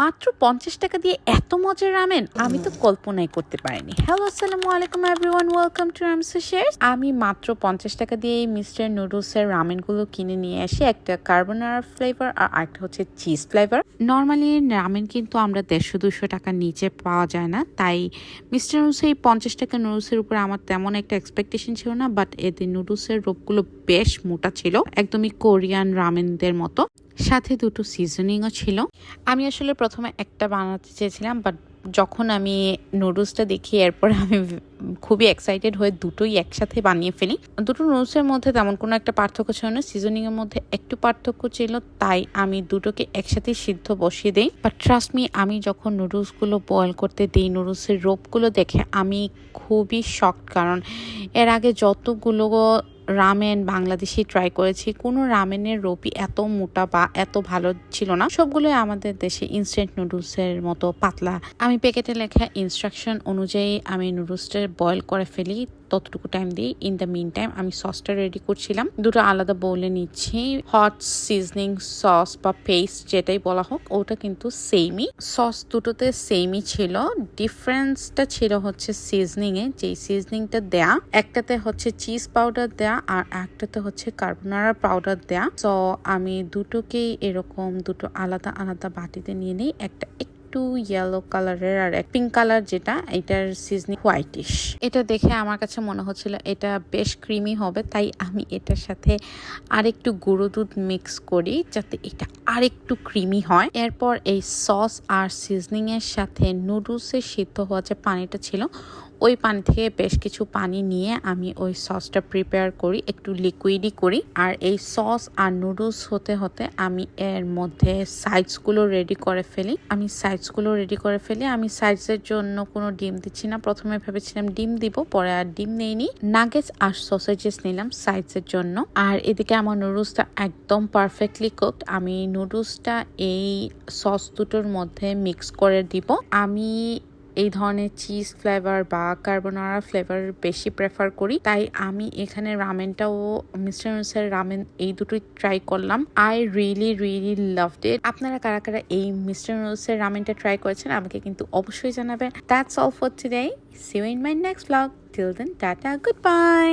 মাত্র 50 টাকা দিয়ে এত মজার রামেন আমি তো কল্পনাই করতে পারিনি। হ্যালো আসসালামু আলাইকুম everyone, welcome to Ramsu shares. আমি মাত্র 50 টাকা দিয়ে মিস্টার নুডলসের রামেনগুলো কিনে নিয়ে আসি, একটা কার্বোনারা ফ্লেভার আর একটা হচ্ছে চিজ ফ্লেভার। নর্মালি রামেন কিন্তু আমরা 150-200 টাকার নিচে পাওয়া যায় না, তাই মিস্টার নুডলসের এই 50 টাকা নুডলসের উপরে আমার তেমন একটা এক্সপেকটেশন ছিল না, বাট এদের নুডলসের রোপগুলো বেশ মোটা ছিল, একদমই কোরিয়ান রামেনদের মতো। সাথে দুটো সিজনিংও ছিল। আমি আসলে প্রথমে একটা বানাতে চেয়েছিলাম, বাট যখন আমি নুডলসটা দেখি এরপর আমি খুবই এক্সাইটেড হয়ে দুটোই একসাথে বানিয়ে ফেলি। দুটো নুডলসের মধ্যে তেমন কোনো একটা পার্থক্য ছিল না, সিজনিংয়ের মধ্যে একটু পার্থক্য ছিল, তাই আমি দুটোকে একসাথে সিদ্ধ বসিয়ে দিই। বাট ট্রাস্ট মি, আমি যখন নুডলসগুলো বয়েল করতে দিই নুডলসের রোপগুলো দেখে আমি খুবই শকড, কারণ এর আগে যতগুলো রামেন বাংলাদেশি ট্রাই করেছি, কোনো রামেনের রোপই এত মোটা বা এত ভালো ছিল না। সবগুলোই আমাদের দেশে ইনস্ট্যান্ট নুডলসের মতো পাতলা। আমি প্যাকেটে লেখা ইনস্ট্রাকশন অনুযায়ী আমি নুডলসটা বয়েল করে ফেলি, ততটুকু টাইম দিই। ইন দ্য মিন টাইম আমি সসটা রেডি করছিলাম। দুটো আলাদা বলে নিচ্ছি। হট সিজনিং সস বা পেস্ট যেটাই বলা হোক, ওটা কিন্তু সেমই। সস দুটোতে সেমই ছিল, ডিফারেন্সটা ছিল হচ্ছে সিজনিং এ। যেই সিজনিংটা দেয়া, একটাতে হচ্ছে চিজ পাউডার দেয়া আর একটাতে হচ্ছে কার্বোনারা পাউডার দেয়া। তো আমি দুটোকেই এরকম দুটো আলাদা আলাদা বাটিতে নিয়ে নিই। একটা একটু ইয়েলো কালারের আর এক পিঙ্ক কালার, যেটা এটার সিজনিং হোয়াইটিশ। এটা দেখে আমার কাছে মনে হচ্ছিল এটা বেশ ক্রিমি হবে, তাই আমি এটার সাথে আরেকটু গুঁড়ো দুধ মিক্স করি যাতে এটা আরেকটু ক্রিমি হয়। এরপর এই সস আর সিজনিং এর সাথে নুডলসের সিদ্ধ হওয়া যে পানিটা ছিল, ওই পানি থেকে বেশ কিছু পানি নিয়ে আমি ওই সসটা প্রিপেয়ার করি, একটু লিকুইডই করি। আর এই সস আর নুডলস হতে হতে আমি এর মধ্যে সাইডসগুলো রেডি করে ফেলি। আমি সাইডসের জন্য কোনো ডিম দিচ্ছি না। প্রথমে ভেবেছিলাম ডিম দিব, পরে আর ডিম নেইনি। নাগেটস আর সসেজেস নিলাম সাইডসের জন্য। আর এদিকে আমার নুডলসটা একদম পারফেক্টলি কুকড। আমি নুডলসটা এই সস দুটোর মধ্যে মিক্স করে দিব। আমি এই ধরনের চিজ ফ্লেভার বা কার্বোনারা ফ্লেভার বেশি প্রেফার করি, তাই আমি এখানে রামেনটাও মিস্টার নুডলসের রামেন এই দুটোই ট্রাই করলাম। I really loved it. আপনারা কারা কারা এই মিস্টার নুডলসের রামেনটা ট্রাই করেছেন আমাকে কিন্তু অবশ্যই জানাবেন। That's all for today. See you in my next blog. Till then, tata, good by.